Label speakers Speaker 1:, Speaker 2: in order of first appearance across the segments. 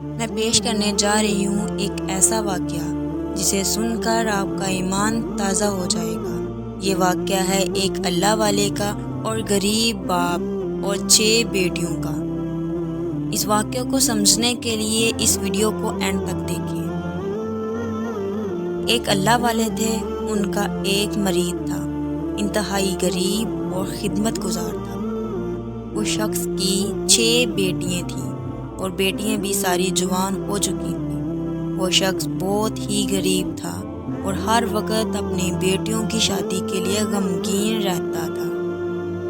Speaker 1: میں پیش کرنے جا رہی ہوں ایک ایسا واقعہ جسے سن کر آپ کا ایمان تازہ ہو جائے گا۔ یہ واقعہ ہے ایک اللہ والے کا اور غریب باپ اور 6 بیٹیوں کا۔ اس واقعے کو سمجھنے کے لیے اس ویڈیو کو اینڈ تک دیکھیں۔ ایک اللہ والے تھے، ان کا ایک مرید تھا، انتہائی غریب اور خدمت گزار تھا۔ وہ شخص کی 6 بیٹیاں تھیں اور بیٹیاں بھی ساری جوان ہو چکی تھیں۔ وہ شخص بہت ہی غریب تھا اور ہر وقت اپنی بیٹیوں کی شادی کے لیے غمگین رہتا تھا۔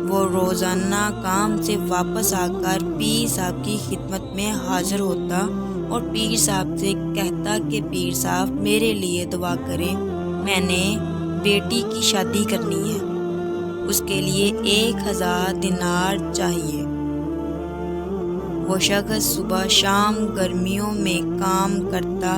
Speaker 1: وہ روزانہ کام سے واپس آ کر پیر صاحب کی خدمت میں حاضر ہوتا اور پیر صاحب سے کہتا کہ پیر صاحب میرے لیے دعا کریں، میں نے بیٹی کی شادی کرنی ہے، اس کے لیے 1000 دینار چاہیے۔ وہ شخص صبح شام گرمیوں میں کام کرتا،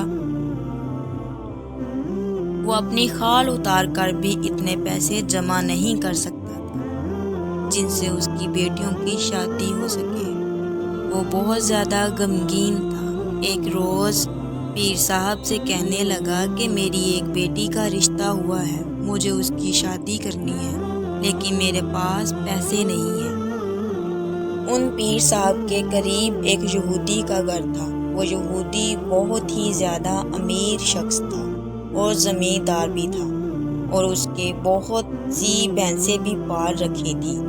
Speaker 1: وہ اپنی خال اتار کر بھی اتنے پیسے جمع نہیں کر سکتا تھا جن سے اس کی بیٹیوں کی شادی ہو سکے۔ وہ بہت زیادہ غمگین تھا۔ ایک روز پیر صاحب سے کہنے لگا کہ میری ایک بیٹی کا رشتہ ہوا ہے، مجھے اس کی شادی کرنی ہے، لیکن میرے پاس پیسے نہیں ہیں۔ ان پیر صاحب کے قریب ایک یہودی کا گھر تھا۔ وہ یہودی بہت ہی زیادہ امیر شخص تھا اور زمیندار بھی تھا اور اس کے بہت سی بھینسیں بھی پال رکھی تھیں۔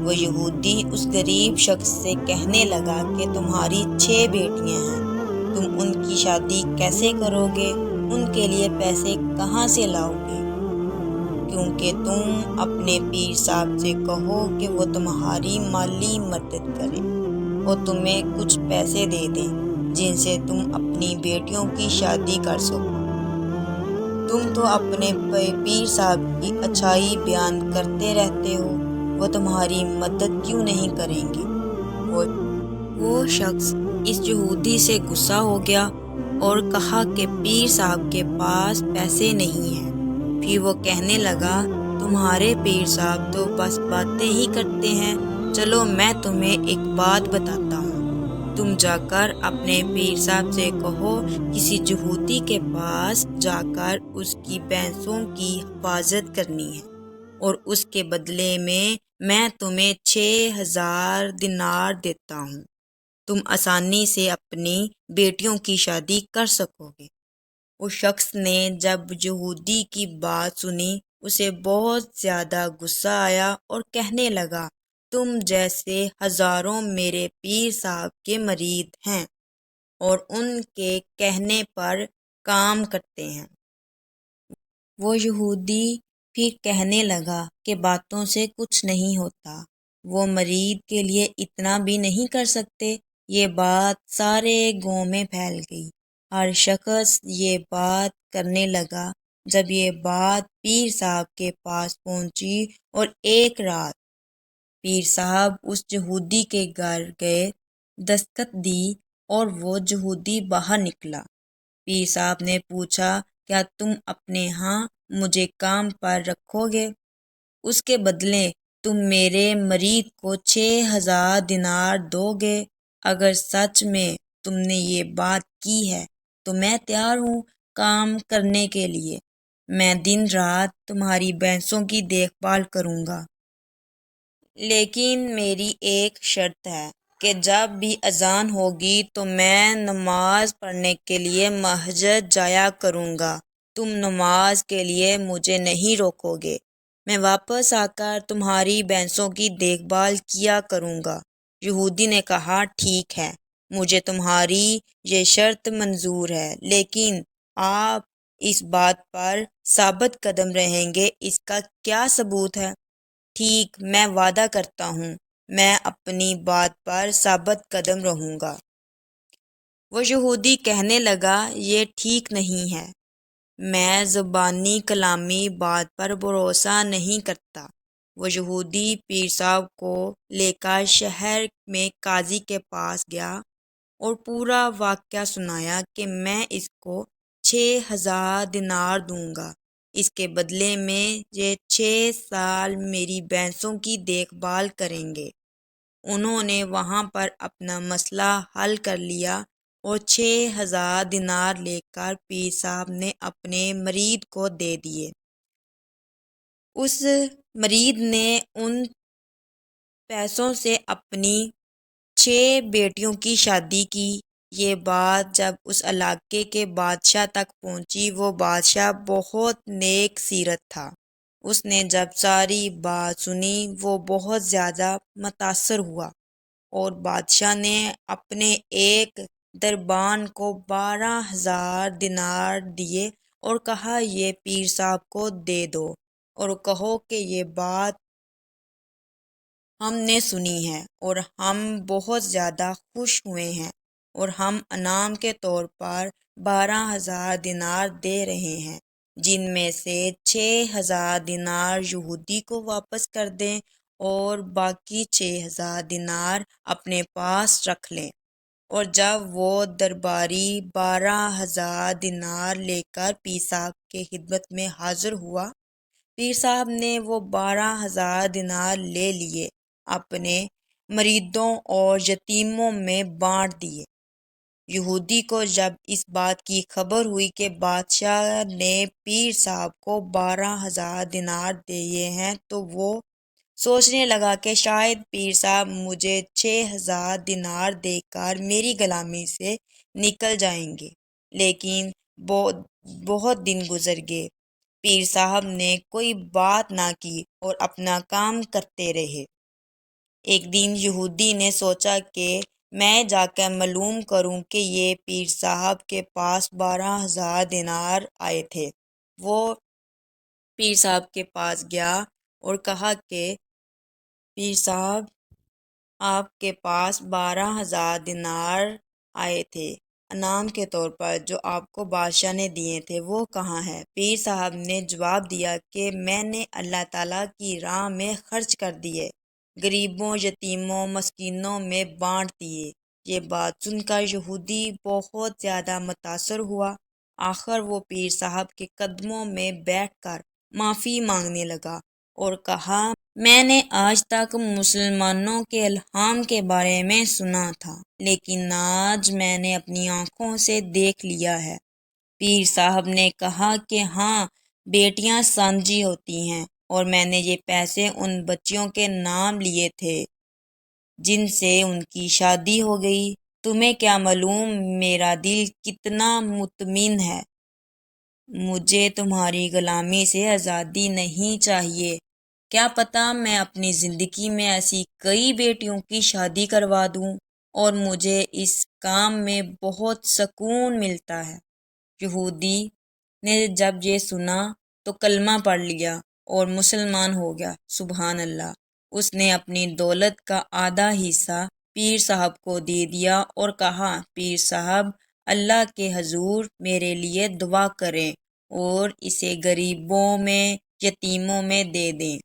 Speaker 1: وہ یہودی اس غریب شخص سے کہنے لگا کہ تمہاری 6 بیٹیاں ہیں، تم ان کی شادی کیسے کرو گے؟ ان کے لیے پیسے کہاں سے لاؤ گے؟ کیونکہ تم اپنے پیر صاحب سے کہو کہ وہ تمہاری مالی مدد کریں اور تمہیں کچھ پیسے دے دیں جن سے تم اپنی بیٹیوں کی شادی کر سکو۔ تم تو اپنے پیر صاحب کی اچھائی بیان کرتے رہتے ہو، وہ تمہاری مدد کیوں نہیں کریں گے؟ وہ شخص اس یہودی سے غصہ ہو گیا اور کہا کہ پیر صاحب کے پاس پیسے نہیں ہیں۔ پھر وہ کہنے لگا تمہارے پیر صاحب تو بس باتیں ہی کرتے ہیں، چلو میں تمہیں ایک بات بتاتا ہوں۔ تم جا کر اپنے پیر صاحب سے کہو کسی یہودی کے پاس جا کر اس کی بھینسوں کی حفاظت کرنی ہے اور اس کے بدلے میں تمہیں 6000 دینار دیتا ہوں، تم آسانی سے اپنی بیٹیوں کی شادی کر سکو گے۔ اس شخص نے جب یہودی کی بات سنی اسے بہت زیادہ غصہ آیا اور کہنے لگا تم جیسے ہزاروں میرے پیر صاحب کے مرید ہیں اور ان کے کہنے پر کام کرتے ہیں۔ وہ یہودی پھر کہنے لگا کہ باتوں سے کچھ نہیں ہوتا، وہ مرید کے لیے اتنا بھی نہیں کر سکتے۔ یہ بات سارے گاؤں میں پھیل گئی، ہر شخص یہ بات کرنے لگا۔ جب یہ بات پیر صاحب کے پاس پہنچی اور ایک رات پیر صاحب اس یہودی کے گھر گئے، دستک دی اور وہ یہودی باہر نکلا۔ پیر صاحب نے پوچھا کیا تم اپنے ہاں مجھے کام پر رکھو گے؟ اس کے بدلے تم میرے مرید کو 6000 دینار دو گے؟ اگر سچ میں تم نے یہ بات کی ہے تو میں تیار ہوں کام کرنے کے لیے، میں دن رات تمہاری بھینسوں کی دیکھ بھال کروں گا، لیکن میری ایک شرط ہے کہ جب بھی اذان ہوگی تو میں نماز پڑھنے کے لیے مسجد جایا کروں گا، تم نماز کے لیے مجھے نہیں روکو گے، میں واپس آ کر تمہاری بھینسوں کی دیکھ بھال کیا کروں گا۔ یہودی نے کہا ٹھیک ہے، مجھے تمہاری یہ شرط منظور ہے، لیکن آپ اس بات پر ثابت قدم رہیں گے، اس کا کیا ثبوت ہے؟ ٹھیک، میں وعدہ کرتا ہوں میں اپنی بات پر ثابت قدم رہوں گا۔ وہ یہودی کہنے لگا یہ ٹھیک نہیں ہے، میں زبانی کلامی بات پر بھروسہ نہیں کرتا۔ وہ یہودی پیر صاحب کو لے کر شہر میں قاضی کے پاس گیا اور پورا واقعہ سنایا کہ میں اس کو 6000 دینار دوں گا، اس کے بدلے میں یہ 6 سال میری بھینسوں کی دیکھ بھال کریں گے۔ انہوں نے وہاں پر اپنا مسئلہ حل کر لیا۔ اور 6,000 دینار لے کر پیر صاحب نے اپنے مرید کو دے دیے۔ اس مرید نے ان پیسوں سے اپنی 6 بیٹیوں کی شادی کی۔ یہ بات جب اس علاقے کے بادشاہ تک پہنچی، وہ بادشاہ بہت نیک سیرت تھا۔ اس نے جب ساری بات سنی وہ بہت زیادہ متاثر ہوا، اور بادشاہ نے اپنے ایک دربان کو 12,000 دینار دیے اور کہا یہ پیر صاحب کو دے دو اور کہو کہ یہ بات ہم نے سنی ہے اور ہم بہت زیادہ خوش ہوئے ہیں، اور ہم انعام کے طور پر 12,000 دینار دے رہے ہیں، جن میں سے 6,000 دینار یہودی کو واپس کر دیں اور باقی 6,000 دینار اپنے پاس رکھ لیں۔ اور جب وہ درباری 12,000 دینار لے کر پیر صاحب کے خدمت میں حاضر ہوا، پیر صاحب نے وہ 12,000 دینار لے لیے، اپنے مریدوں اور یتیموں میں بانٹ دیے۔ یہودی کو جب اس بات کی خبر ہوئی کہ بادشاہ نے پیر صاحب کو 12,000 دینار دیے ہیں، تو وہ سوچنے لگا کہ شاید پیر صاحب مجھے 6,000 دینار دے کر میری غلامی سے نکل جائیں گے، لیکن بہت دن گزر گئے، پیر صاحب نے کوئی بات نہ کی اور اپنا کام کرتے رہے۔ ایک دن یہودی نے سوچا کہ میں جا کر معلوم کروں کہ یہ پیر صاحب کے پاس 12,000 دینار آئے تھے۔ وہ پیر صاحب کے پاس گیا اور کہا کہ پیر صاحب، آپ کے پاس 12,000 دینار آئے تھے انعام کے طور پر جو آپ کو بادشاہ نے دیے تھے، وہ کہاں ہے؟ پیر صاحب نے جواب دیا کہ میں نے اللہ تعالیٰ کی راہ میں خرچ کر دیے، غریبوں، یتیموں، مسکینوں میں بانٹ دیے۔ یہ بات سن کر یہودی بہت زیادہ متاثر ہوا۔ آخر وہ پیر صاحب کے قدموں میں بیٹھ کر معافی مانگنے لگا اور کہا، میں نے آج تک مسلمانوں کے الہام کے بارے میں سنا تھا، لیکن آج میں نے اپنی آنکھوں سے دیکھ لیا ہے۔ پیر صاحب نے کہا کہ ہاں، بیٹیاں سانجی ہوتی ہیں، اور میں نے یہ پیسے ان بچیوں کے نام لیے تھے جن سے ان کی شادی ہو گئی۔ تمہیں کیا معلوم میرا دل کتنا مطمئن ہے؟ مجھے تمہاری غلامی سے آزادی نہیں چاہیے۔ کیا پتہ میں اپنی زندگی میں ایسی کئی بیٹیوں کی شادی کروا دوں، اور مجھے اس کام میں بہت سکون ملتا ہے۔ یہودی نے جب یہ سنا تو کلمہ پڑھ لیا اور مسلمان ہو گیا۔ سبحان اللہ! اس نے اپنی دولت کا آدھا حصہ پیر صاحب کو دے دیا اور کہا، پیر صاحب، اللہ کے حضور میرے لیے دعا کریں اور اسے غریبوں میں، یتیموں میں دے دیں۔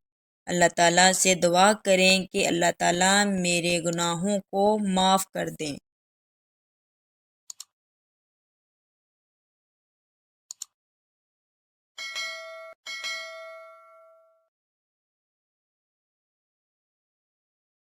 Speaker 1: اللہ تعالیٰ سے دعا کریں کہ اللہ تعالیٰ میرے گناہوں کو معاف کر دیں۔